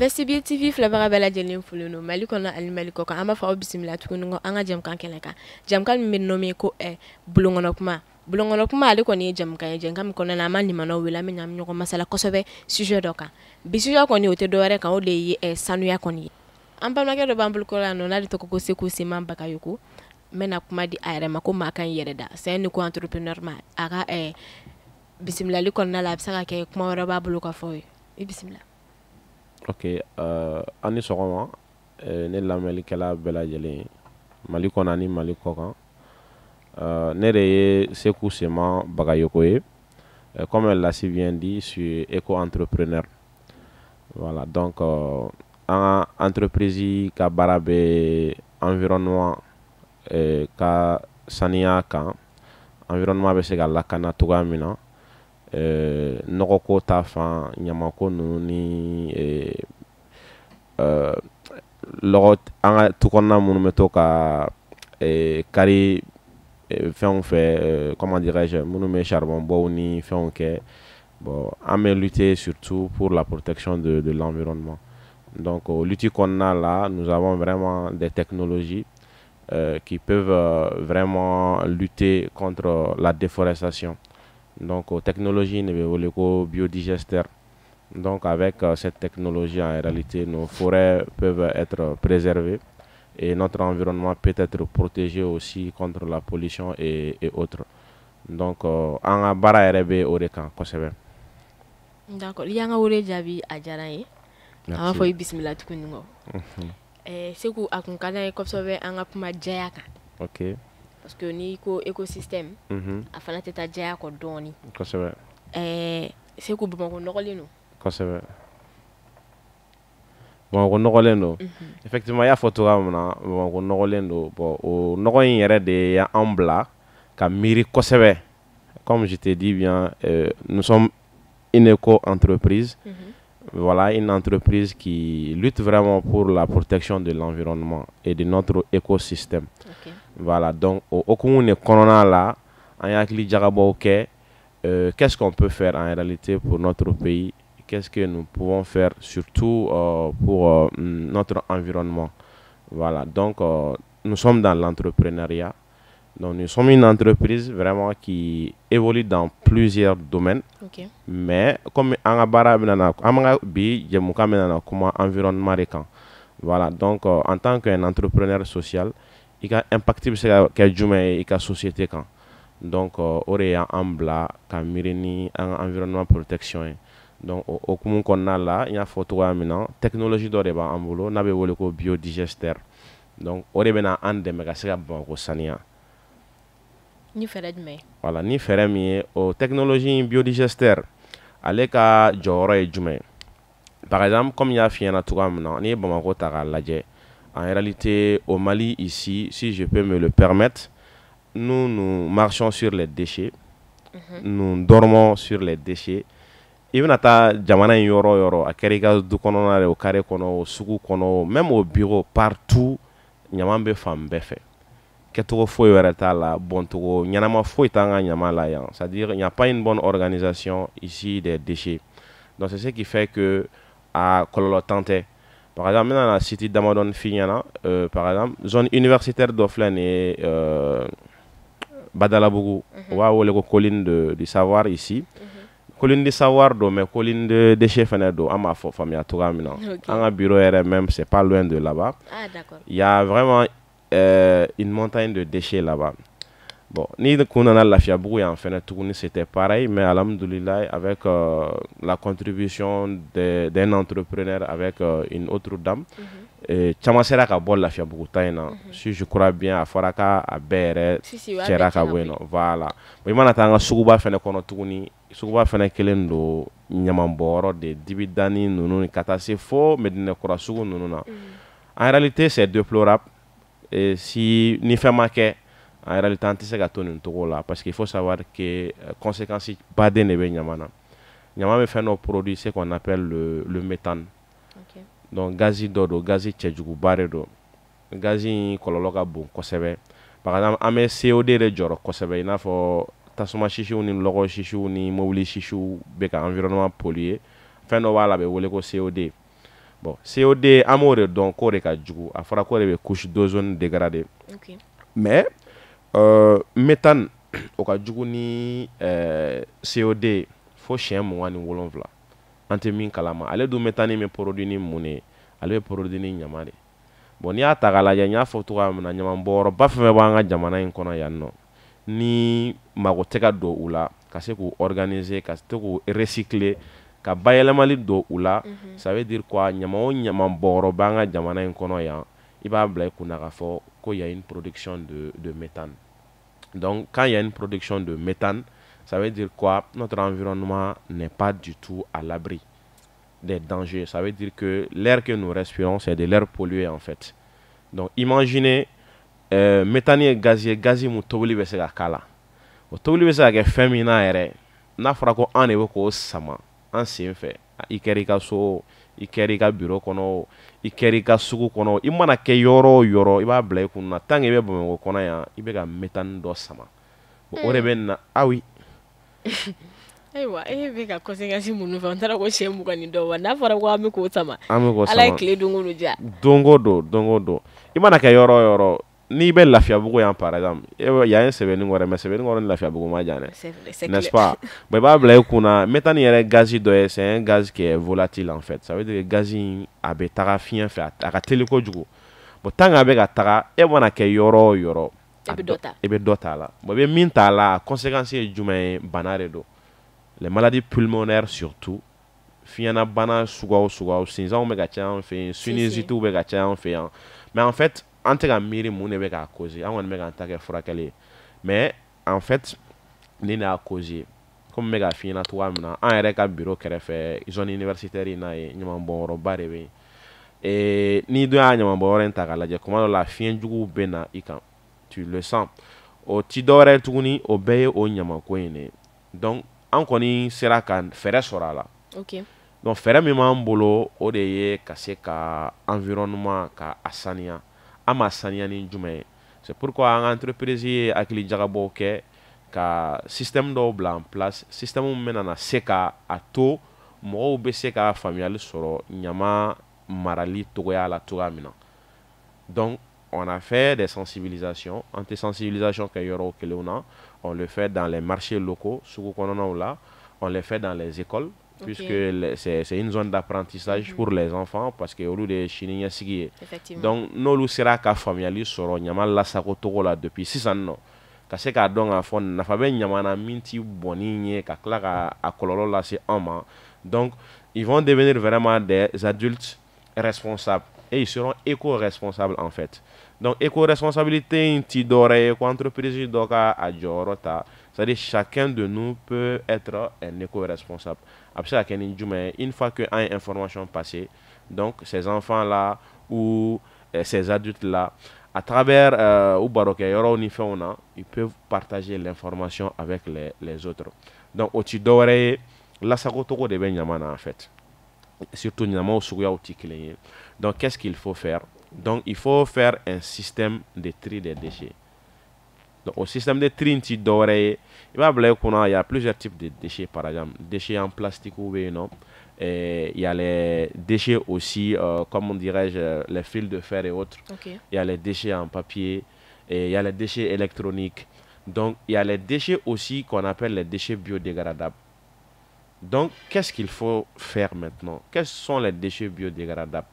Bɛsibi TV filɛbaga bɛɛ lajɛlen folo no Mali kɔnɔ ani Mali kɔ kan an b'a fɔ aw bisimila tuguni nkɔ an ka jɛmukan kɛnɛ kan jɛmukan min bɛ nommé ko Bulonkɔnɔ kuma Bulonkɔnɔ kuma ale kɔni ye jɛmukan ye jɛmukan min kɔnɔna na an ma limanaw wele an bɛ ɲɔgɔn masala kosɛbɛ sujet dɔ kan bi sujet kɔni o tɛ dɔwɛrɛ kan o de ye sanuya kɔni ye an balimakɛ dɔ b'an bolo kɔrɔ yan nɔ n'ale tɔgɔ ko Seku Seman Bakayoko n bɛna kuma di a yɛrɛ ma ko maa ka ɲi yɛrɛ da c'est un éco-entrepreneur ma a ka bisimilali kɔnɔna la a bɛ se ka kɛ kuma wɛrɛ b'a bolo ka fɔ ye i bisimila. Ok, ani sɔgɔma ne lamɛnnikɛla bɛɛ lajɛlen Mali kɔnɔ ani Mali kɔ kan ne de ye Seku Seman Bakayoko ye comme elle l'a si bien dit, je suis éco-entrepreneur. Voilà, donc en entreprise ka baara bɛ environnement ka saniya kan environnement bɛ se ka lakana cogoya min na nɔgɔko ta fan ɲamako ninnu ni lɔgɔ an ka tukɔnɔna minnu bɛ to ka kari fɛnw fɛ comment dirais-je minnu bɛ charbon bɔw ni fɛnw kɛ bon an bɛ lutter surtout pour la protection de l'environnement. Donc au lutte kɔnɔna la nous avons vraiment des technologies qui peuvent vraiment lutter contre la déforestation. Donc technologie ne bɛ wele ko biodigesteur. Donc avec cette technologie en réalité nos forêts peuvent être préservées et notre environnement peut être protégé aussi contre la pollution et autres. Donc an ka baara yɛrɛ bɛ o de kan kosɛbɛ. D'accord, i y'an ka wele jaabi a diyara n ye an b'a fɔ i bisimila tuguni nkɔ Seku a kun ka d'an ye kosɛbɛ an ka kuma jɛya kan. Ok. Parce que n'i ko écosystème a fana tɛ taa jɛya kɔ dɔɔni. Kosɛbɛ. Seku Bamakɔ nɔgɔlen don. Kosɛbɛ. Bamakɔ nɔgɔlen don. Effectivement i y'a fɔ cogoya min na Bamakɔ nɔgɔlen don bon o nɔgɔ in yɛrɛ de y'an bila ka miiri kosɛbɛ. Comme je t'ai dit bien nous sommes une éco-entreprise. Voilà, une entreprise qui lutte vraiment pour la protection de l'environnement et de notre écosystème. Okay. Voilà, donc au hukumu de kɔnɔna la an ye hakili jagabɔw kɛ qu'est-ce qu'on peut faire en réalité pour notre pays, qu'est-ce que nous pouvons faire surtout pour notre environnement. Voilà, donc nous sommes dans l'entrepreneuriat. Donc nous sommes une entreprise vraiment qui évolue dans plusieurs domaines. Okay. Mais comme an ka baara bɛna an ka bi jɛmukan bɛna kuma environnement de kan. Voilà, donc en tant qu'un entrepreneur social i ka impact bɛ se ka kɛ jumɛn ye i ka société kan. Donc o de y'an bila ka miiri ni an ka environnement protection ye. Donc o hukumu kɔnɔna la n y'a fɔ cogoya min na technologie dɔ de b'an bolo n'a bɛ wele ko biodigesteur. Donc o de bɛna an dɛmɛ ka se ka Bamakɔ saniya. Ni fɛrɛ jumɛn? Voilà, ni fɛrɛ min ye o technologie biodigesteur ale ka jɔyɔrɔ ye jumɛn? Par exemple, comme il y a fii ɲɛna cogoya min na n'i ye Bamakɔ ta k'a lajɛ en réalité au Mali ici, si je peux me le permettre, nous marchons sur les déchets, nous dormons sur les déchets. I bɛna taa jamana in yɔrɔ o yɔrɔ a kɛra i ka du kɔnɔna ye o carré kɔnɔ o sugu kɔnɔ même au bureau partout ɲaman bɛ fan bɛɛ fɛ. Kɛcogo foyi wɛrɛ t'a la bɔncogo ɲɛnama foyi t'an ka ɲama la yan, c'est-à-dire il n'y a pas une bonne organisation ici des déchets. Donc c'est ce qui fait que a kɔlɔlɔ tan tɛ. Par exemple n bɛna cité damadɔni f'i ɲɛna par exemple zone universitaire dɔ filɛ nin ye Badalabugu o b'a wele ko colline du savoir ici. Colline du savoir don mais colline de déchets fɛnɛ don an b'a fɔ faamuya cogoya min na. An ka bureau yɛrɛ même c'est pas loin de là-bas. Ah d'accord. Il y a vraiment une montagne de déchets là-bas. Bon, ni kun nana Lafiyabugu yan fɛnɛ tuguni c'était pareil mais alhamdoulilah avec la contribution d'un entrepreneur avec une autre dame caman sera ka bɔ Lafiyabugu ta in na si je crois bien a fɔra ka a bɛɛ yɛrɛ cɛra ka bɔ yen nɔ voilà. Bon i mana taa an ka suguba fɛnɛ kɔnɔ tuguni suguba fɛnɛ kelen don ɲamanbɔyɔrɔ de Dibidani ninnu ka taa se fo Medina Kura sugu ninnu na. En réalité c'est déplorable et si ni fɛn ma kɛ en réalité an tɛ se ka to nin togo la parce qu'il faut savoir que conséquences baden de bɛ ɲaman na. Ɲaman bɛ fɛn dɔ produit ce qu'on appelle le méthane. Okay. Donc gazi dɔ don gazi cɛjuguba de don. Gazi in kɔlɔlɔ ka bon kosɛbɛ. Par exemple an bɛ CO2 de jɔrɔ kosɛbɛ i n'a fɔ tasuma sisiw ni lɔgɔ sisiw ni mobili sisiw bɛ ka environnement polluer. Fɛn dɔ b'a la a bɛ wele ko CO2. bon COD an b'o de dɔn k'o de ka jugu a fɔra k'o de bɛ couche d'ozone dégrader mais méthane o ka jugu ni COD fo siɲɛ 27 an tɛ min kalama ale dun méthane bɛ produit ni mun de ale bɛ produit ni ɲama de bon n'i y'a ta k'a lajɛ n y'a fɔ cogoya min na ɲamanbɔnyɔrɔba fɛn fɛn b'an ka jamana in kɔnɔ yan nɔ ni mago tɛ ka don u la ka se k'u organiser ka se k'u recycler ka bayɛlɛmali don u la ça veut dire quoi ɲama o ɲamanbɔnyɔrɔ b'an ka jamana in kɔnɔ yan i b'a bila i kunna k'a fɔ ko y a une production de méthane donc quand il y a une production de méthane ça veut dire quoi notre environnement n'est pas du tout à l'abri des dangers. Ça veut dire que l'air que nous respirons, c'est de l'air pollué en fait. Donc imaginez, méthane et gazier mu tobili bɛ se ka k'a la. O tobili bɛ se ka kɛ fɛn min na yɛrɛ, n'a fɔra ko an de bɛ k'o sama an sen fɛ. I kɛra i ka so, i kɛra i ka bureau kɔnɔ, i kɛra i ka sugu kɔnɔ, i mana kɛ yɔrɔ o yɔrɔ, i b'a bila i kunna tant que i bɛ Bamakɔ kɔnɔ yan, i bɛ ka méthane dɔ sama. O de bɛ na, ah oui. Ayiwa e bɛ ka conséquence minnu fɔ n taara ko siɲɛ 20 ni dɔ wa n'a fɔra ko an bɛ k'o sama ala ye tile don o don diya don o don i mana kɛ yɔrɔ o yɔrɔ n'i bɛ Lafiyabugu yan par exemple yan ye Sɛbɛnnikɔrɔ mais Sɛbɛnnikɔrɔ ni Lafiyabugu ma jan dɛ n'est-ce pas bon i b'a bila i kunna méthane yɛrɛ gazi dɔ ye c'est un gaz qui est volatile en fait ça veut dire que gazi in a bɛ taga fiɲɛ fɛ a ka teli kojugu bon tant que a bɛ ka taga e mana kɛ yɔrɔ o yɔrɔ i bɛ dɔ t'a la bon i bɛ min t'a la conséquence ye jumɛn ye bana de don les maladies pulmonaires surtout fiɲɛna bana suguyaw sinzanw bɛ ka ca an fɛ yen sinusite bɛ ka ca an fɛ yan mais en fait an tɛ ka miiri mun de bɛ k'a causer an kɔni bɛ k'an ta kɛ furakɛli ye mais en fait nin de y'a causer komi n bɛ k'a f'i ɲɛna cogoya min na an yɛrɛ ka bureau kɛrɛfɛ zone universitaire in na yen ɲamanbɔnyɔrɔba de bɛ yen n'i dun y'a ɲamanbɔnyɔrɔ in ta k'a lajɛ kuma dɔ la fiɲɛ juguw bɛ na i kan tu le sens o ti dɔwɛrɛ ye tuguni o bɛɛ ye o ɲamako in de ye donc an kɔni sera ka fɛɛrɛ sɔrɔ a la donc fɛɛrɛ min b'an bolo o de ye ka se ka environnement ka a saniya an m'a saniya ni jumɛn ye c'est pourquoi an ka entreprise ye hakili jagabɔw kɛ ka système dɔw bila en place système min bɛna na se ka a to mɔgɔw bɛ se ka faamuyali sɔrɔ ɲama marali togoya la cogoya min na donc on a fait des sensibilisations an tɛ sensibilisation kɛ yɔrɔ kelenw na on le fait dans les marchés locaux, on le fait dans les écoles, puisque c'est une zone d'apprentissage pour les enfants, parce que au de chiniya sigi. Donc, nous sera ka familiali soro nyama la sako togo la depuis 6 ans non. Ka se ka dɔn k'a fɔ nafa bɛ ɲama na min ti bɔnni ye ka tila ka a kɔlɔlɔ lase an ma. Donc, ils vont devenir vraiment des adultes responsables et ils seront éco-responsables en fait. Donc, éco-responsabilité, entreprise c'est-à-dire chacun de nous peut être un éco-responsable. Une fois que une information passée, donc ces enfants-là ou ces adultes-là, à travers ils peuvent partager l'information avec les autres. Donc, la sakotoko de Benyamana en fait. Surtout Nyama ou donc, qu'est-ce qu'il faut faire? Donc, il faut faire un système de tri des déchets. Donc, au système de tri, il y a plusieurs types de déchets, par exemple. Déchets en plastique ou non. Et il y a les déchets aussi, comme dirais-je, les fils de fer et autres. Il y a les déchets en papier. Et il y a les déchets électroniques. Donc, il y a les déchets aussi qu'on appelle les déchets biodégradables. Donc, qu'est-ce qu'il faut faire maintenant? Quels sont les déchets biodégradables?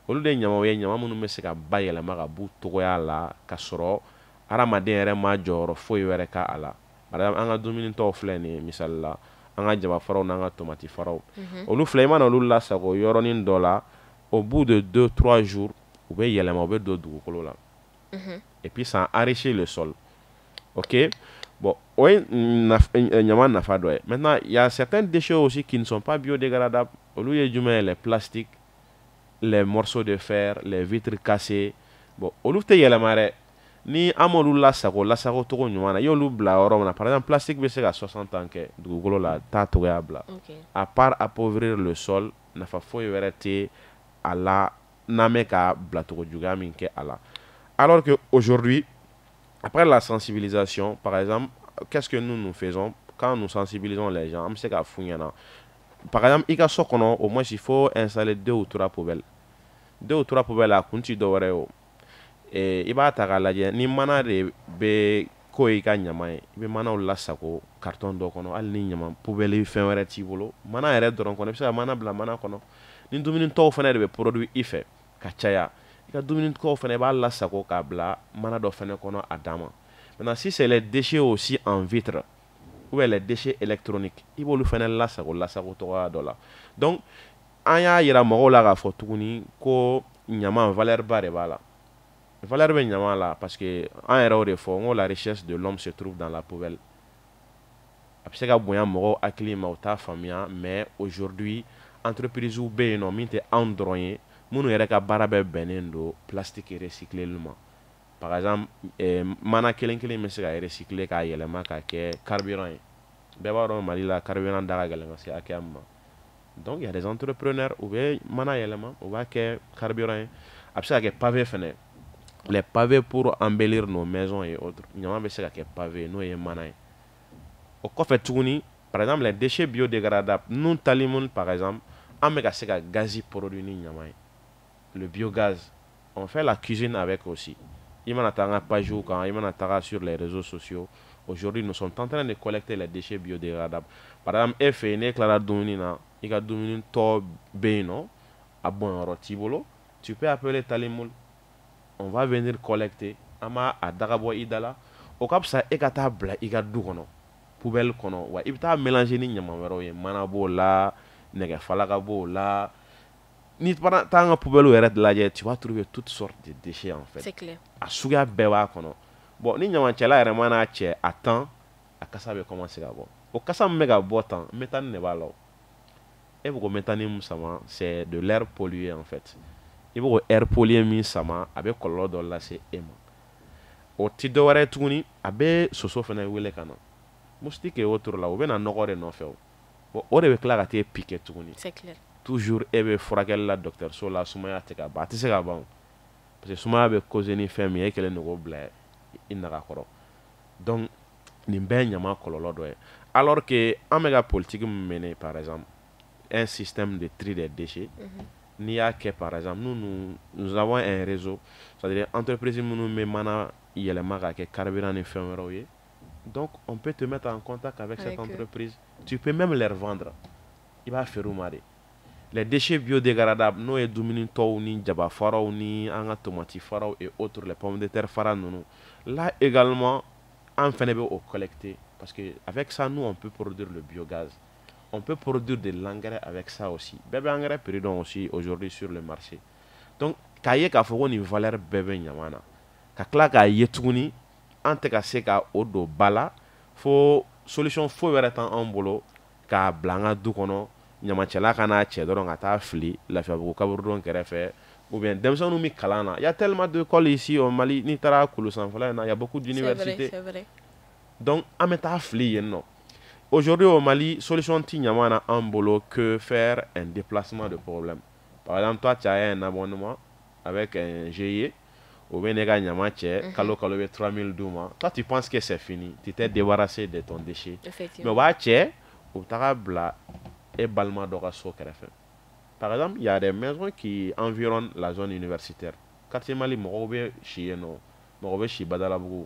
Olu de ɲama minnu bɛ se ka bayɛlɛma ka b'u togoya la ka sɔrɔ hadamaden yɛrɛ ma jɔyɔrɔ foyi wɛrɛ ka a la par exemple an ka dumunitɔw filɛ nin ye misali la an ka jabafaraw n'an ka tomati faraw olu filɛ i mana olu lasago yɔrɔnin dɔ la au bout de 2-3 jours u bɛ yɛlɛma u bɛ don dugukolo la et puis ça enrichit le sol ok bon o ye ɲama nafa dɔ ye maintenant il y a certains déchets aussi qui ne sont pas biodégradables olu ye jumɛn ye les plastiques les morceaux de fer, les vitres cassées. Bon, olu te yɛlɛma dɛ ni an m'olu lasago togo ɲuman na i y'olu bila yɔrɔ min na par exemple plastique bɛ se ka 60 ans kɛ dugukolo la t'a togoya bila à part appauvrir le sol nafa foyi wɛrɛ tɛ a la n'an bɛ ka bila togo juguya min kɛ a la alors que aujourd'hui après la sensibilisation par exemple qu'est-ce que nous faisons quand nous sensibilisons les gens an bɛ se k'a f'u ɲɛna par exemple i ka so kɔnɔ au moins il faut installer 2 ou 3 poubelles 2 ou 3 poubelles a kun ti dɔ wɛrɛ o i b'a ta k'a lajɛ ni mana de bɛ ko i ka ɲama ye i bɛ manaw lasago carton dɔ kɔnɔ hali ni ɲama poubelle fɛn wɛrɛ t'i bolo mana yɛrɛ dɔrɔn kɔnɔ i bɛ se ka mana bila mana kɔnɔ ni dumuni tɔw fɛnɛ de bɛ produit i fɛ ka caya i ka dumuni tɔw fɛnɛ i b'a lasago k'a bila mana dɔ fɛnɛ kɔnɔ a dan ma maintenant si c'est les déchets aussi en vitre ou bien les déchets électroniques i b'olu fɛnɛ lasago cogoya dɔ la donc an y'a yira mɔgɔw la k'a fɔ tuguni ko ɲama valeur ba de b'a la valeur bɛ ɲama la parce que an yɛrɛ o de fɔ n ko la richesse de l'homme se trouve dans la poubelle a bɛ se ka bonya mɔgɔw hakili ma u t'a faamuya mais aujourd'hui entreprise bɛ yen nɔ min tɛ anw dɔrɔn ye minnu yɛrɛ ka baara bɛɛ bɛnnen don plastique recycleli ma par exemple mana kelen kelen bɛ se ka recycler k'a yɛlɛma k'a kɛ carburant ye bɛɛ b'a dɔn Mali la carburant da ka gɛlɛn ka se hakɛya min ma donc il y a des entrepreneurs u bɛ mana yɛlɛma u b'a kɛ carburant ye a bɛ se ka kɛ pavé fɛnɛ les pavés pour embellir nos maisons et autres ɲama bɛ se ka kɛ pavé n'o ye mana ye o kɔfɛ tuguni par exemple les déchets biodégradables nun tali mun par exemple an bɛ ka se ka gazi produit ni ɲama ye le biogaz on fait la cuisine avec aussi i mana taa an ka page kan i mana taga sur les réseaux sociaux aujourd'hui nous sommes en train de collecter les déchets biodégradables par exemple e fɛ yen n'e tilara dumuni na i ka dumuni tɔ bɛ yen nɔ a bɔnyɔrɔ t'i bolo tu peux appeler Talimoul on va venir collecter an b'a a dagabɔ i da la o ka fisa e ka taa bila i ka du kɔnɔ poubelle kɔnɔ wa i bɛ taa mélanger ni ɲama wɛrɛw ye mana b'o la nɛgɛfalaka b'o la ni taara an ka poubelle yɛrɛ lajɛ tu vas trouver toutes sortes de déchets en fait c'est clair a suguya bɛɛ b'a kɔnɔ bon ni ɲamacɛla yɛrɛ mana cɛ a temps a kasa bɛ commencer ka bɔ o kasa min bɛ ka bɔ tan méthane de b'a la o e bɛ k'o méthane min sama c'est de l'air pollué en fait i bɛ k'o air pollué min sama a bɛ kɔlɔlɔ dɔ lase e ma o ti dɔ wɛrɛ ye tuguni a bɛ soso fɛnɛ wele ka na moustique et autres la u bɛ na nɔgɔ de nɔfɛ o bon o de bɛ tila ka t'e piquer tuguni c'est clair toujours e bɛ furakɛli la dɔgɔtɔrɔso la sumaya tɛ ka ban a tɛ se ka ban o parce que sumaya bɛ causer ni fɛn min ye e kɛlen don k'o bila i naga kɔrɔ donc nin bɛɛ ye ɲama kɔlɔlɔ dɔ ye alors que an bɛ ka politique min mener par exemple un système de tri des déchets n'i y'a kɛ par exemple nous avons un réseau c'est-à-dire entreprise minnu bɛ mana yɛlɛma k'a kɛ carburant ni fɛn wɛrɛw ye donc on peut te mettre en contact avec cette entreprise tu peux même leur vendre i b'a feere u ma de les déchets biodégradables n'o ye dumuni tɔw ni jaba faraw ni an ka tomati faraw et autres les pommes de terre fara ninnu là également an fɛnɛ bɛ o collecter parce que avec ça nous on peut produire le biogaz on peut produire de l'engrais avec ça aussi bɛɛ bɛ engrais prix dɔn aussi aujourd'hui sur le marché donc k'a ye k'a fɔ ko nin valeur bɛɛ bɛ ɲama na ka tila k'a ye tuguni an tɛ ka se ka o don ba la fo solution foyi wɛrɛ t'an bolo k'a bila an ka du kɔnɔ ɲamacɛla ka n'a cɛ dɔrɔn ka taa fili Lafiyabugu kaburudo kɛrɛfɛ ou bien denmisɛnninw bɛ kalan na il y a tellement d'écoles ici au Mali n'i taara Kulu sanfɛla in na il y a beaucoup d'universités c'est vrai donc an bɛ taa fili yen nɔ aujourd'hui au Mali solution ti ɲama na an bolo que faire un déplacement de problème par exemple toi tu as un abonnement avec un GIE ou bien nega ɲama cɛ kalo kalo bɛ 3000 d'u ma toi tu penses que c'est fini tu t'es débarrassé de ton déchet mais o b'a cɛ u bɛ taga bila et balma dɔ ka so kɛrɛfɛ par exemple il y a des maisons qui environnent la zone universitaire quartier Mali mɔgɔw bɛ si yen nɔ mɔgɔw bɛ si Badalabugu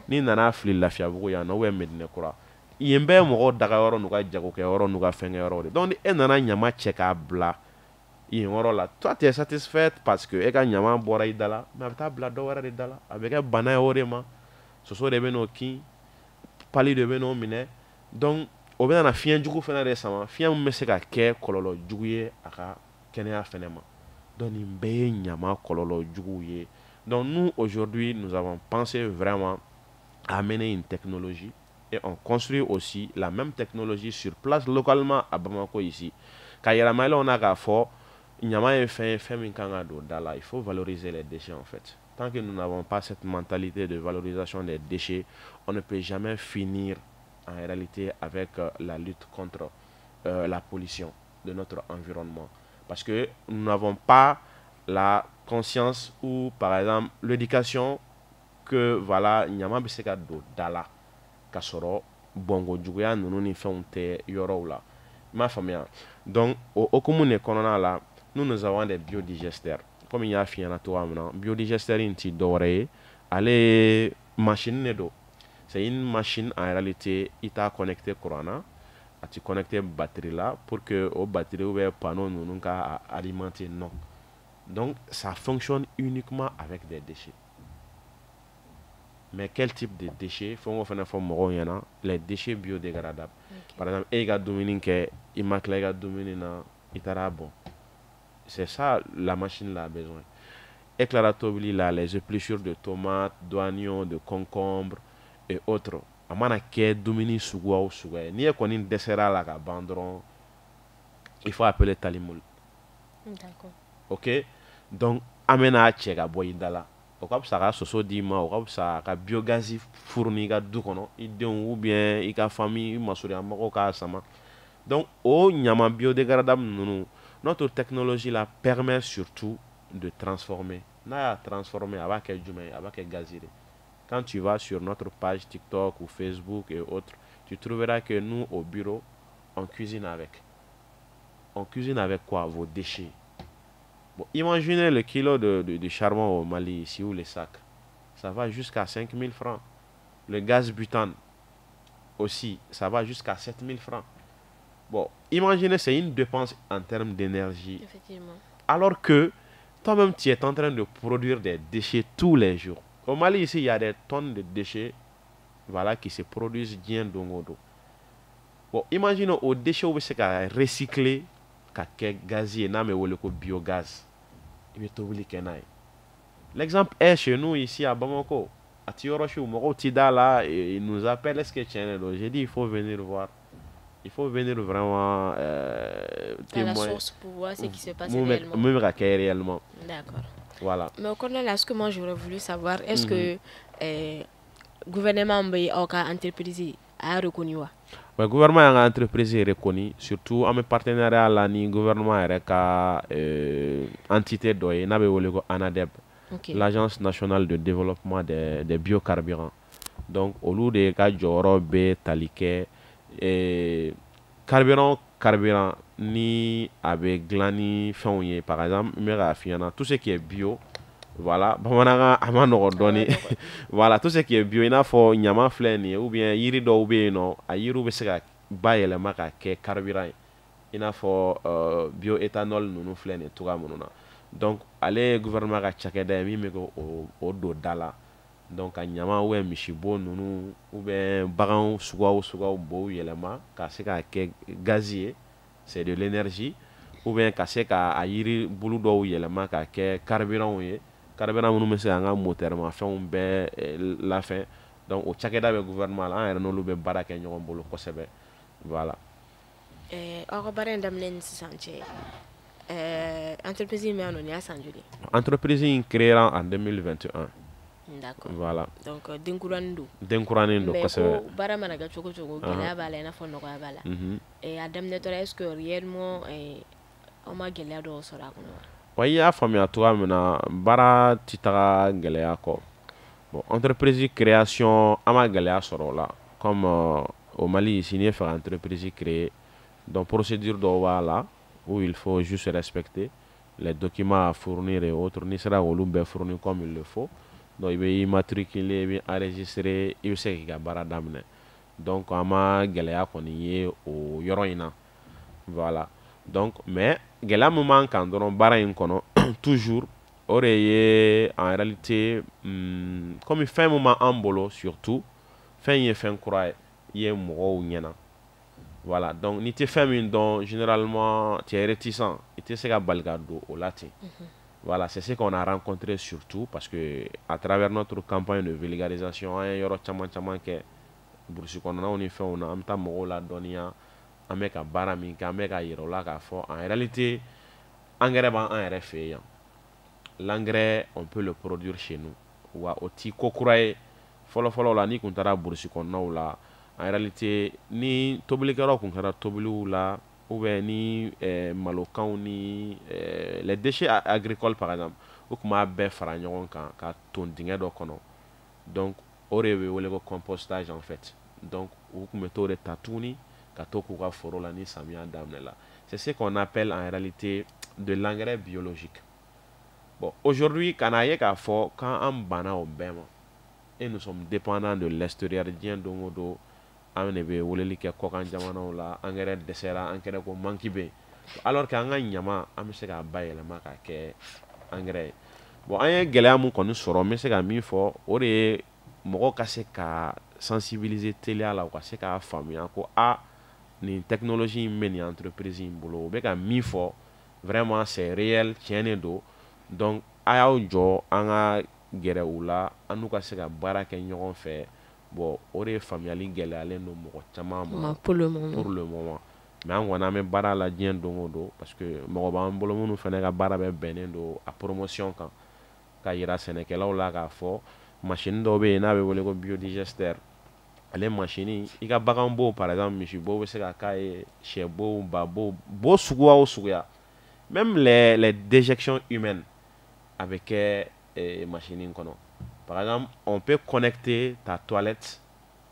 n'i nana fili Lafiyabugu yan nɔ ou bien Medinɛ Kura yen bɛɛ ye mɔgɔw daga yɔrɔ n'u ka jagokɛyɔrɔ n'u ka fɛnkɛyɔrɔ de donc ni e nana ɲama cɛ k'a bila yen yɔrɔ la toi tu es satisfait parce que e ka ɲama bɔra i da la mais a bɛ taa bila dɔ wɛrɛ de da la a bɛ kɛ bana ye o de ma soso de bɛ n'o kin pali de bɛ n'o minɛ donc o bɛ na fiɲɛ jugu fɛnɛ de sama fiɲɛ min bɛ se ka kɛ kɔlɔlɔ jugu ye a ka kɛnɛya fɛnɛ ma donc nin bɛɛ ye ɲama kɔlɔlɔ juguw ye donc nous aujourd'hui nous avons pensé vraiment à amener une technologie et on construit aussi la même technologie sur place localement à Bamako ici k'a yɛlɛma yɛlɛw na k'a fɔ ɲama ye fɛn min kan ka don da la il faut valoriser les déchets en fait tant que nous n'avons pas cette mentalité de valorisation des déchets on ne peut jamais finir en réalité avec la lutte contre la pollution de notre environnement. Parce que nous n'avons pas la conscience ou par exemple l'éducation que voilà, nyama bɛ se ka don da la ka sɔrɔ bɔnko juguya ninnu ni fɛnw tɛ yɔrɔw la. I m'a faamuya. Donc o hokumu de kɔnɔna la nous avons des biodigesteurs. comme il y a fini à toi maintenant, biodigesteur inti doré, aller machine nedo. C'est une machine en réalité, il t'a connecté courant, tu connecté batterie là pour que au batterie ou panneau nous alimenter non. Donc ça fonctionne uniquement avec des déchets. Mais quel type de déchets? Faut faire les déchets biodégradables. Okay. Par exemple, il y a des bon. C'est ça la machine là a besoin. Éclairatorbili là, les épluchures de tomates, d'oignons, de concombres et autres. Amana ke dumuni suguya ou suguya. Ni e koni dessert la ka bandron, il faut appeler Talimoul. D'accord. Ok? Donc, amena che ka boy dala. O ka fisa ka soso di ma, o ka fisa ka biogazi fourni ka du kɔnɔ, i denw ou bien i ka famille, i masurunya mɔgɔw k'a sama. Donc, o ɲama biodégradable nunu, notre technologie là permet surtout de transformer. N'a y'a transformer, a b'a kɛ jumɛn, a b'a kɛ gazi de. Quand tu vas sur notre page TikTok ou Facebook et autres, tu trouveras que nous, au bureau, on cuisine avec. On cuisine avec quoi? Vos déchets. Bon, imaginez le kilo de charbon au Mali ici ou les sacs. Ça va jusqu'à 5 000 francs. Le gaz butane aussi, ça va jusqu'à 7 000 francs. Bon, imaginez, c'est une dépense en termes d'énergie. Effectivement. Alors que toi-même, tu es en train de produire des déchets tous les jours. Au Mali, ici, il y a des tonnes de déchets voilà, qui se produisent bien dongodo. Bon, imaginez aux déchets où c'est qu'à recycler, qu'à gazier, n'a mais le biogaz. Il est obligé. L'exemple est chez nous ici à Bamako. À Tiorochi ou Moro Tida là, il nous appelle, est-ce que tu es là? J'ai dit, il faut venir voir. Il faut venir vraiment témoigner. À la source pour voir ce qui se passe réellement. D'accord. Voilà. Mais au contraire, là, ce que moi j'aurais voulu savoir, est-ce que le gouvernement a entreprise a reconnu? Le gouvernement a entreprise reconnu, surtout en partenariat là, ni gouvernement avec entité d'OE, ANADEB, l'Agence nationale de développement des biocarburants. Donc, au lieu de Kajoro, B, Talike, carburant ni avec glani fenouillé par exemple, tout ce qui est bio, voilà, voilà, tout ce qui est bio, il n'a faut nyama fleni ou bien yiri do be no, a yiru be se ka bayele maka ke carburant. Il n'a faut bioéthanol nunu fleni tuga mununa. Donc, allez gouvernement ka chakeda mi meko o do dala. Donc a nyama ou mishibo nunu ou bien bagan sugaw bo yelema ka se ka ke gazier, c'est de l'énergie, ou bien ka se ka ayiri bulu do yelema ka ke carburant ye. Carburant nunu se nga moteur ma fɛnw bɛɛ la fin. Donc o chakeda be gouvernement la an yɛrɛ n'olu bɛ baara kɛ ɲɔgɔn bolo kosɛbɛ. Voilà. Aw ka baara in daminɛ ni sisan cɛ, entreprise in bɛ yan nɔ ni y'a san joli? Entreprise in créera en 2021. D'accord. Voilà. Donc denkuranin do. Denkuranin do kosɛbɛ. Mais ko baara mana kɛ cogo cogo gɛlɛya b'a la i n'a fɔ nɔgɔya b'a la. A daminɛtɔ la est-ce que réellement aw ma gɛlɛya dɔw sɔrɔ a kɔnɔ wa? Wa i y'a faamuya cogoya min na baara ti taga gɛlɛya kɔ. Bon, entreprise création an ma gɛlɛya sɔrɔ o la comme au Mali ici n'i ye fɛ ka entreprise créer, donc procédure dɔw b'a la où il faut juste respecter les documents à fournir et autres, n'i sera k'olu bɛɛ fournir comme il le faut. Donc il bɛ immatriculer, il bɛ enregistrer, i bɛ se k'i ka baara daminɛ. Donc an ma gɛlɛya kɔni ye o yɔrɔ in na. Voilà. Donc mais gɛlɛya min b'an kan dɔrɔn baara in kɔnɔ toujours o de ye en réalité comme fɛn min b'an bolo surtout fɛn in ye fɛn kura ye i ye mɔgɔw ɲɛna. Voilà. Donc n'i tɛ fɛn min dɔn généralement tu es réticent, i tɛ se ka bali ka don o la ten. Voilà, c'est ce qu'on a rencontré surtout parce que à travers notre campagne de vulgarisation, an ye yɔrɔ caman kɛ burusi kɔnɔnaw ni fɛnw na, an bɛ taa mɔgɔw ladɔnniya, an bɛ ka baara min kɛ, an bɛ ka yira u la k'a fɔ en réalité engrais b'an yɛrɛ fɛ yan. L'engrais on peut le produire chez nous. Wa o ti ko kura ye fɔlɔ la n'i kun taara burusi kɔnɔnaw la en réalité ni tobilikɛlaw kun kɛra tobiliw la ou bien ni malokanw ni les déchets agricoles par exemple o tun b'a bɛɛ fara ɲɔgɔn kan ka ton dingɛ dɔ kɔnɔ. Donc o de bɛ wele ko compostage en fait. Donc u tun bɛ t'o de ta tuguni ka to k'u ka foro la ni samiya daminɛ la. C'est ce qu'on appelle en réalité de l'engrais biologique. Bon, aujourd'hui, quand on banna au Bema, et nous sommes dépendants de l'extérieur, an ne bɛ weleli kɛ kɔkan jamanaw la engrais dɛsɛra engrais ko manque bɛ alors que an ka ɲama an bɛ se k'a bayɛlɛma k'a kɛ engrais ye bon an ye gɛlɛya mun kɔni sɔrɔ n bɛ se ka min fɔ o de ye mɔgɔw ka se ka sensibiliser teliya la u ka se k'a faamuya ko nin technologie in bɛ nin entreprise in bolo u bɛ ka min fɔ vraiment c'est réel tiɲɛ de don donc a y'aw jɔ an ka gɛrɛ u la an n'u ka se ka baara kɛ ɲɔgɔn fɛ bon o de faamuyali gɛlɛyalen don mɔgɔ caman ma pour le moment mais an kɔni an bɛ baara la diɲɛ don o don parce que mɔgɔ b'an bolo minnu fana ka baara bɛ bɛnnen don a promotion kan ka yira sɛnɛkɛlaw la k'a fɔ machine dɔw bɛ yen n'a bɛ wele ko biodigesteur ale machine i ka bagan bo par exemple misibo bɛ se ka k'a ye sɛbo babo bo suguya o suguya même les déjections humaines a bɛ kɛ machine in kɔnɔ. Par exemple, on peut connecter ta toilette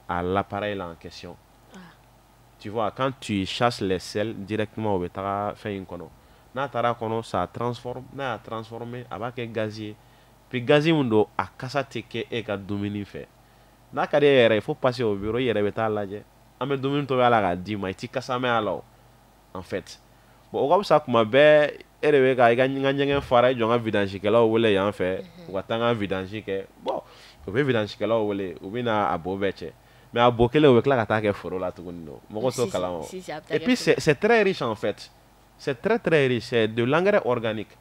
à l'appareil en question. Tu vois, quand tu chasses les sels directement au faire une kono. Na tara kono ça transforme, na transformé avec gazier. Puis gazier mundo a kasa teke e ka dumuni fait. Na kade yere il faut passer au bureau yere beta laje. Ame dumuni to ala ga di ma ti kasa me ala en fait. Bon, comme ça kuma be e de bɛ ka i ka ɲɛgɛn fara i jɔ n ka vidansikɛlaw wele yan fɛ u ka taa n ka vidansi kɛ bon u bɛ vidansikɛlaw wele u bɛ na a bo bɛɛ cɛ mais a bo kelen u bɛ tila ka taa kɛ foro la tuguni don mɔgɔ t'o kalama et puis c'est très riche en fait c'est très riche c'est de l'engrais organique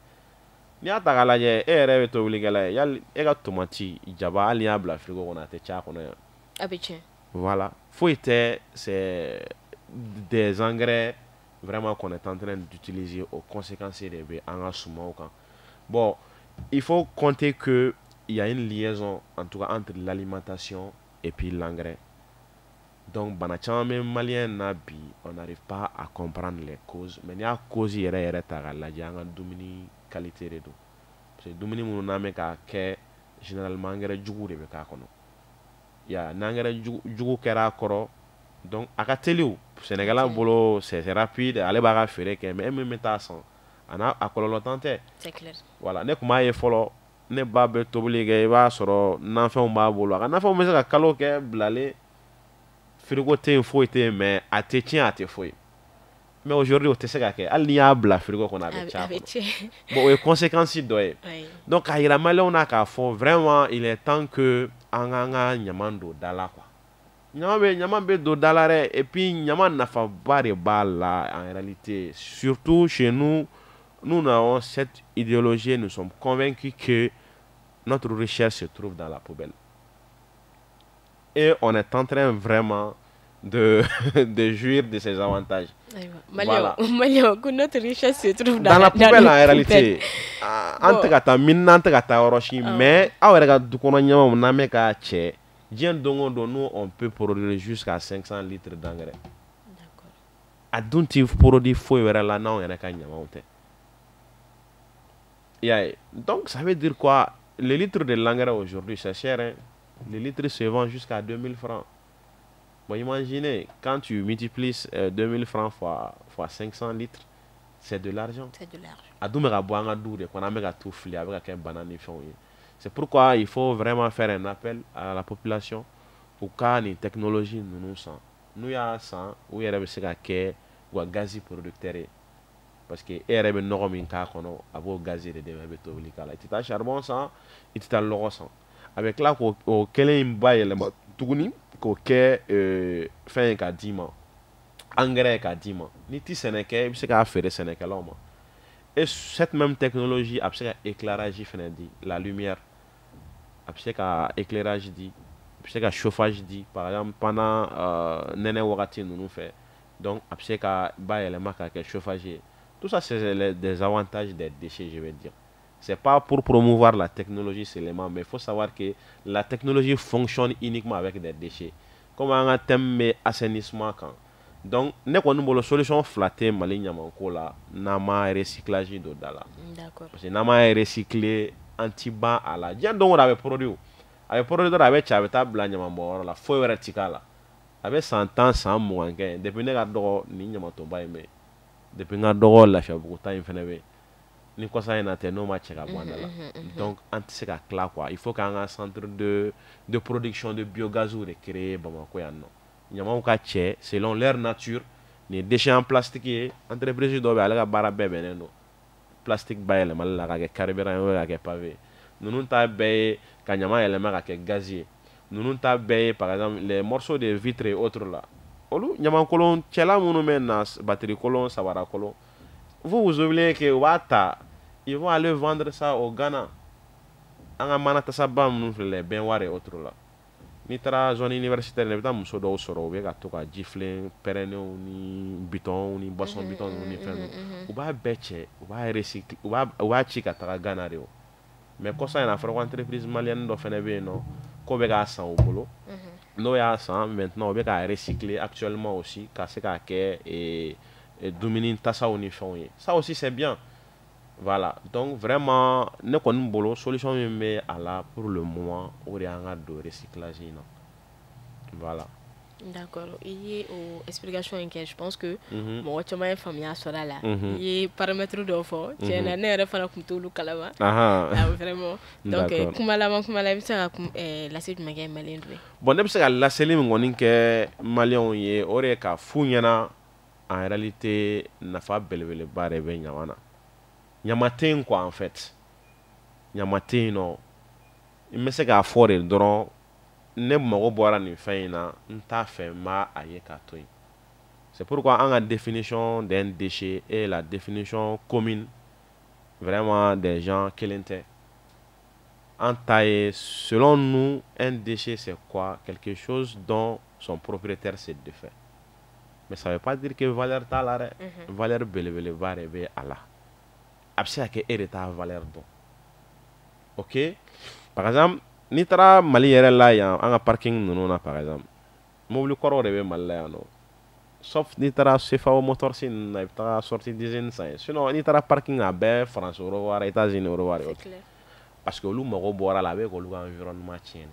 n'i y'a ta k'a lajɛ e yɛrɛ bɛ tobilikɛla ye yali e ka tomati jaba hali n'i y'a bila frigo kɔnɔ a tɛ caya kɔnɔ yan a bɛ tiɲɛ voilà foyi tɛ c'est des engrais vraiment qu'on est en train d'utiliser aux conséquences de bon, il faut compter qu'il y a une liaison en tout cas entre l'alimentation et puis l'engrais. Donc, malien nabi, on n'arrive pas à comprendre les causes. Mais il y a cause qui est qualité de dos. Parce que dumuni mun na me ka ke généralement engrais jugu de be ka kono. Ya n'engrais jugu kera koro. Donc, à Cateliou, Sénégal, c'est rapide, allez bara faire que mais même ta sans. Ana a kololo tante. C'est clair. Voilà, ne kuma ye folo ne ba be tobili ke ba soro na fɛnw b'a bolo. A na fɛnw bɛ se ka kalo kɛ bilale frigo te foyi te mais a te tiɲɛ a te foyi. Mais aujourd'hui o tɛ se ka kɛ hali n'i y'a bila frigo kɔnɔ a bɛ tiɲɛ. Bon, o ye conséquence dɔ ye. Donc a yira maliyɛnw na k'a fɔ vraiment il est temps que an ka ɲaman don da la quoi. Nyama be do dalare et puis nyama nafa ba de b'a la en réalité surtout chez nous nous avons cette idéologie nous sommes convaincus que notre richesse se trouve dans la poubelle et on est en train vraiment de jouir de ses avantages. Voilà. Notre richesse se trouve dans la poubelle en réalité. Ante kata minna ante kata oroshi mais awere ka dukono nyama na me ka che nous, on peut produire jusqu'à 500 litres d'engrais. D'accord. A dunti produit faut là non yana ka nyama onte. Donc ça veut dire quoi? Les litres de l'engrais aujourd'hui c'est cher hein? Les litres se vendent jusqu'à 2000 francs. Bon imaginez quand tu multiplies 2000 francs fois 500 litres, c'est de l'argent. C'est de l'argent. Adumera boanga doure qu'on a mega tout fli avec un banane fond. C'est pourquoi il faut vraiment faire un appel à la population pour que les technologies nous sont. Nous y a ça, où il y a des gaz producteurs. Parce que il y a des normes qui sont gaz de développement. Il y a charbon ça, il y a l'eau ça. Avec là, au quel bail le tourni, qu'au fin qu'à 10 mois, engrais qu'à 10 mois. Ni ti Sénégal, c'est qu'à faire Sénégal. Et cette même technologie, après l'éclairage, la lumière. Après qu'à éclairage dit, après qu'à chauffage dit, par exemple pendant nene wakati nous fait, donc après qu'à bailler les marques à chauffage, tout ça c'est des avantages des déchets, je vais dire. C'est pas pour promouvoir la technologie seulement, mais il faut savoir que la technologie fonctionne uniquement avec des déchets. Comme un thème assainissement quand. Donc, nous avons une solution flattée, là, nama recyclage d'eau là. D'accord. Parce que nama recyclé antiba à la. Dieu donc on avait produit. Avec produit avec chaveta blanc nyama la foi verticale. Avec 100 ans 100 mois depuis ne gado ni nyama tomba mais depuis ngado la fiabuta infenebe. ni kɔsa in na tɛ n'o ma cɛ ka bɔ an da la donc an tɛ se ka tila quoi il faut qu'an ka centre de production de biogaz de créer Bamako yan nɔ ɲamaw ka cɛ selon leur nature ni déchets en plastique ye entreprise dɔ bɛ ale ka baara bɛɛ bɛnnen don plastique bayɛlɛmali la ka kɛ carburant ye ka kɛ pavé ninnu ta bɛɛ ye ka ɲama yɛlɛma ka kɛ gaz ye ninnu ta bɛɛ ye par exemple les morceaux de vitre et autres là olu ɲamankolon cɛla minnu bɛ na batterie kolon sabara kolon vous vous oubliez que u b'a ta ils vont aller vendre ça au Ghana an ka mana tasaba minnu filɛ bɛn wari et autres là n'i taara zone universitaire la i bɛ taa muso dɔw sɔrɔ u bɛ ka to ka jifilen pɛrɛnnenw ni bitɔnw ni boisson bitɔn ninnu ni fɛn ninnu u b'a bɛɛ cɛ u b'a recycler u b'a ci ka taga Ghana de o mais kɔsa in na a fɔra ko entreprise malienne dɔ fɛnɛ bɛ yen nɔ ko bɛ k'a san u bolo n'o y'a san maintenant u bɛ k'a recycler actuellement aussi ka se k'a kɛ dumuni tasaw ni fɛnw ye ça aussi c'est bien voilà donc vraiment ne kɔni bolo solution min bɛ a la pour le moment o de y'an ka don recyclage in na voilà. D'accord i ye o explication in kɛ je pense que mɔgɔ caman ye faamuya sɔrɔ a la i ye paramètre dɔw fɔ tiɲɛ na ne yɛrɛ fana tun t'olu kalama vraiment donc kuma laban kuma la i bɛ se ka lase jumɛn kɛ maliyɛn dɔ ye bon ne bɛ se ka laseli min kɔni kɛ maliyɛnw ye o de ye ka f'u ɲɛna en réalité nafa belebeleba de bɛ ɲama na ɲama tɛ yen quoi en fait ɲama tɛ yen nɔ n bɛ se k'a fɔ de dɔrɔn ne mago bɔra nin fɛn in na n t'a fɛ n b'a a ye k'a to yen c'est pourquoi an ka définition d'un déchet est la définition commune vraiment des gens kelen tɛ an ta ye selon nous un déchet c'est quoi quelque chose dont son propriétaire s'est défait mais ça veut pas dire que valeur t'a la dɛ valeur belebeleba de bɛ a la a bɛ se ka kɛ e de t'a valeur dɔn ok par exemple n'i taara Mali yɛrɛ la yan an ka parking ninnu na par exemple mobili kɔrɔw de bɛ Mali la yan nɔ sauf n'i taara CFAO Motors ninnu na i bɛ taga sortie d'usine san ye sinon n'i taara parking a bɛɛ France euro wari États-Unis euro wari parce que olu mago bɔra la a bɛ k'olu ka environnement tiɲɛ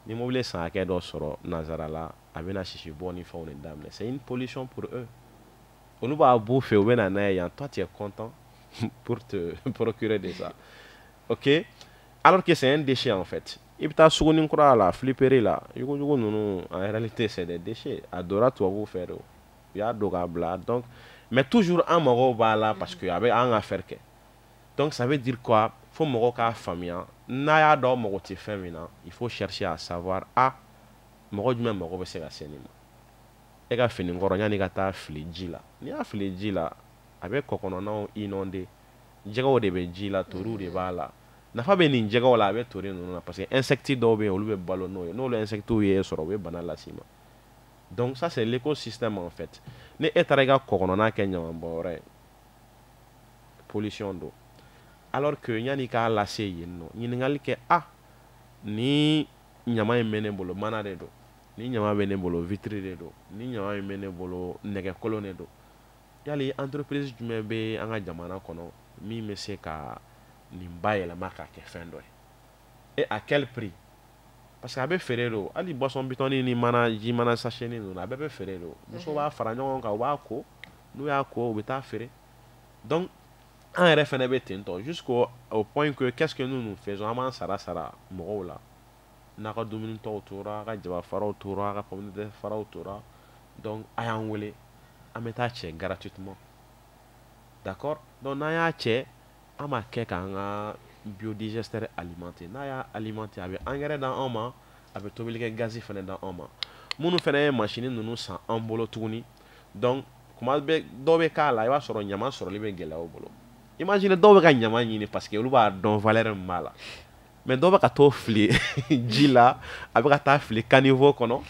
ni mobili ye san hakɛ dɔ sɔrɔ nanzara la a bɛna sisi bɔ ni fɛnw de daminɛ c'est une pollution pour eux olu b'a b'u fɛ u bɛ na n'a ye yan toi tu es content pour te procurer de ça ok alors que c'est un déchet en fait i bɛ taa suguni kura la flipperie la yugujugu ninnu en réalité c'est des déchets a donna tubabuw fɛ de o u y'a don k'a bila donc mais toujours an mago b'a la parce que a bɛ an ka affaire kɛ donc ça veut dire quoi fo mɔgɔw k'a faamuya n'a y'a dɔn mago tɛ fɛn min na il faut chercher à savoir mɔgɔ jumɛn mago bɛ se ka se nin ma e ka fini kɔrɔ yanni ka taa fili ji la n'i y'a fili ji la a bɛ kɔ kɔnɔnaw inondé jɛgɛw de bɛ ji la toriw de b'a la nafa bɛ nin jɛgɛw la a bɛ tori ninnu na parce que insectes dɔw bɛ yen olu bɛ balo n'o ye n'olu insectes ye sɔrɔ u bɛ bana las'i ma donc ça c'est l'écosystème en fait ni e taara i ka kɔ kɔnɔna kɛ ɲamanbɔnyɔrɔ ye pollution don alors que yanni i k'a lase yen nɔ ɲininkali kɛ ni ɲama in bɛ ne bolo mana de don ni ɲama bɛ ne bolo vitre de don ni ɲama in bɛ ne bolo nɛgɛkolon de don yali entreprise jumɛn bɛ an ka jamana kɔnɔ min bɛ se ka nin bayɛlɛma k'a kɛ fɛn dɔ ye et à quel prix parce que a bɛ feere de hali boisson bitɔnni ni mana ji mana sachet ninnu a bɛɛ bɛ feere de musow b'a fara ɲɔgɔn kan u b'a ko n'u y'a ko u bɛ taa feere donc an yɛrɛ fɛnɛ bɛ ten tɔ jusqu'au point que qu'est-ce que nous faisons an b'an sara sara mɔgɔw la n'a ka dumuni tɔw tora a ka jaba faraw tora a ka pomme de terre faraw tora donc a y'an wele an bɛ taa cɛ gratuitement d'accord donc n'an y'a cɛ an b'a kɛ k'an ka biodigester alimenter n'a y'a alimenter a bɛ engrais d'an ma a bɛ tobilikɛ gazi fɛnɛ d'an ma minnu fɛnɛ ye machine ninnu san an bolo tuguni donc kuma bɛ dɔw bɛ k'a la i b'a sɔrɔ ɲama sɔrɔli bɛ gɛlɛya u bolo imagine dɔw bɛ ka ɲama ɲini parce que olu b'a dɔn valeur min b'a la mais dɔw bɛ ka t'o fili ji la a bɛ ka taa fili caniveau kɔnɔ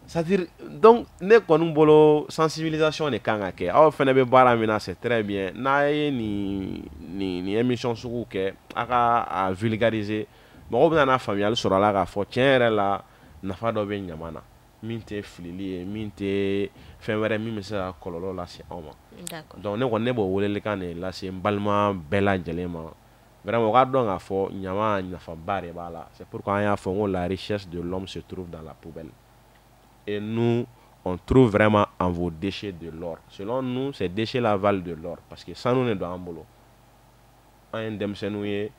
c'est-à-dire donc ne kɔni bolo sensibilisation de kan ka kɛ aw fɛnɛ bɛ baara min na c'est très bien n'a ye nin émission sugu kɛ a ka a vulgariser mɔgɔw bɛna n'a faamuyali sɔrɔ a la k'a fɔ tiɲɛ yɛrɛ la nafa dɔ bɛ ɲama na min tɛ filili ye min tɛ fɛn wɛrɛ min bɛ se ka kɔlɔlɔ lase aw ma donc ne kɔni ne b'o welelikan de lase n balima bɛɛ lajɛlen ma vraiment o ka dɔn k'a fɔ ɲama nafaba de b'a la c'est pourquoi an y'a fɔ ko la richesse de l'homme se trouve dans la poubelle et nous on trouve vraiment en vos déchets de l'or selon nous ces déchets là valent de l'or parce que sanu ne don an bolo an ye denmisɛnninw ye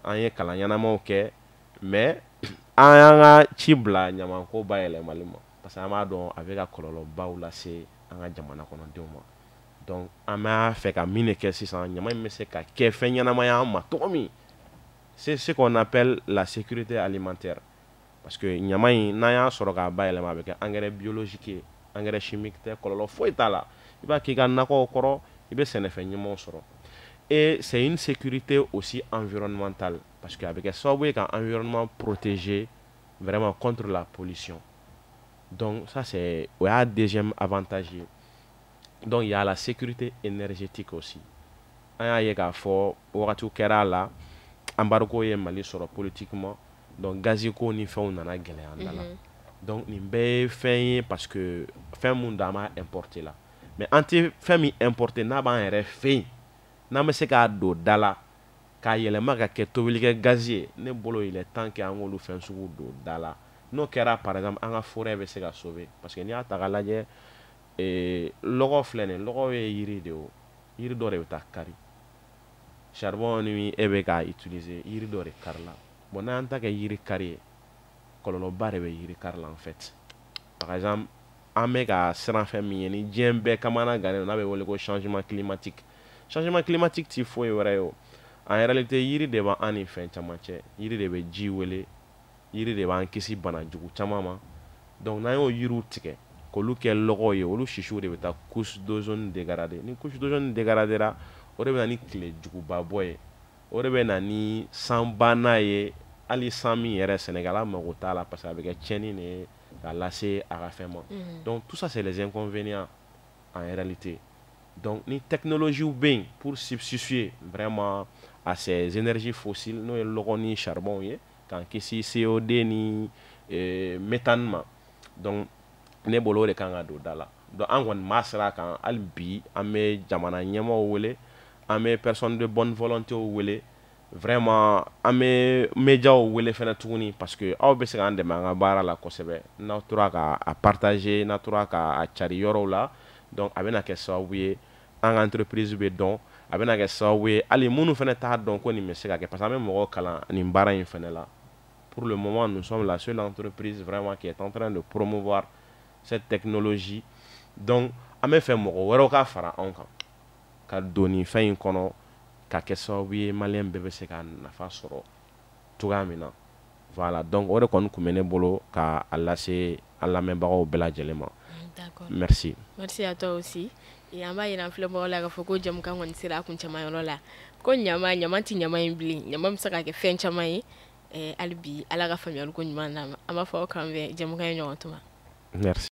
an ye kalan ɲɛnamaw kɛ mais an y'an ka ci bila ɲamanko bayɛlɛmali ma parce que an b'a dɔn a bɛ ka kɔlɔlɔbaw lase an ka jamana kɔnɔdenw ma donc an b'a fɛ ka min de kɛ sisan ɲama in bɛ se ka kɛ fɛn ɲɛnama ye an ma cogo min c'est ce qu'on appelle la sécurité alimentaire parce que ɲama in n'an y'a sɔrɔ k'a bayɛlɛma a bɛ kɛ engrais biologique ye engrais chimique tɛ kɔlɔlɔ foyi t'a la i b'a k'i ka nakɔw kɔrɔ i bɛ sɛnɛfɛn ɲumanw sɔrɔ et c'est une sécurité aussi environnementale parce que a bɛ kɛ sababu ye ka environnement protéger vraiment contre la pollution donc ça c'est o y'a deuxième avantage ye donc il y a la sécurité énergétique aussi an y'a ye k'a fɔ wagatiw kɛra a la embargo ye Mali sɔrɔ politiquement donc gazi ko ni fɛnw nana gɛlɛya an da la donc nin bɛɛ ye fɛn ye parce que fɛn mun don an b'a importer la mais an tɛ fɛn min importer n'a b'an yɛrɛ fɛ yen n'an bɛ se k'a don da la k'a yɛlɛma ka kɛ tobilikɛ gazi ye ne bolo il est temps que an k'olu fɛn sugu don da la n'o kɛra par exemple an ka forêt bɛ se ka sauver parce que n'i y'a ta k'a lajɛ lɔgɔ filɛ nin lɔgɔ ye yiri de ye o yiri dɔ de bɛ taa kari charbon ni e bɛ k'a utiliser yiri dɔ de kari la bon n'an ta kɛ yiri kari ye kɔlɔlɔba de bɛ yiri kari la en fait par exemple an bɛ ka siran fɛn min ye ni diɲɛ bɛɛ kamana gannen n'a bɛ wele ko changement climatique ti foyi wɛrɛ ye o en réalité yiri de b'an ni fɛn caman cɛ yiri de bɛ ji wele yiri de b'an kisi bana jugu caman ma donc n'an y'o yiriw tigɛ k'olu kɛ lɔgɔw ye olu sisiw de bɛ taa couche d'ozone dégrader ni couche d'ozone dégradera o de bɛ na ni tile juguba bɔ ye o de bɛ na ni sanbana ye hali san min yɛrɛ Sénégal mago t'a la parce que a bɛ kɛ tiɲɛni de ye k'a lase a ka fɛn ma donc tout ça c'est les inconvénients en réalité donc ni technologies bɛ yen pour substituer vraiment à ces énergies fossiles n'o ye lɔgɔ ni charbon ye k'an kisi CO2 ni méthane ma donc ne bolo o de kan ka don da la donc an kɔni b'a sira a kan hali bi an bɛ jamana ɲɛmaaw wele an bɛ personne de bonne volonté wele vraiment an bɛ médiaw wele fɛnɛ tuguni parce que aw bɛ se k'an dɛmɛ an ka baara la kosɛbɛ n'aw tora ka partager n'a tora ka cari yɔrɔw la donc a bɛna kɛ sababu ye an ka entreprise bɛ dɔn a bɛna kɛ sababu ye hali minnu fɛnɛ t'a dɔn ko nin bɛ se ka kɛ parce que an bɛ mɔgɔw kalan nin baara in fɛnɛ la pour le moment nous sommes la seule entreprise vraiment qui est en train de promouvoir cette technologie donc an bɛ fɛ mɔgɔ wɛrɛw ka fara anw kan ka don nin fɛn in kɔnɔ ka kɛ sababu ye maliyɛn bɛɛ bɛ se ka nafa sɔrɔ cogoya min na voilà donc o de kɔni tun bɛ ne bolo ka a lase an lamɛnbagaw bɛɛ lajɛlen ma merci merci à toi aussi an b'a yira an filɛbagaw la k'a fɔ ko jamukan kɔni sera a kuncɛmayɔrɔ la ko ɲama tɛ ɲama in bilen ɲama bɛ se ka kɛ fɛn caman ye hali bi ala ka faamuyali ko ɲuman d'an ma an b'a fɔ aw k'an bɛn jamukan ye ɲɔgɔn tuma merci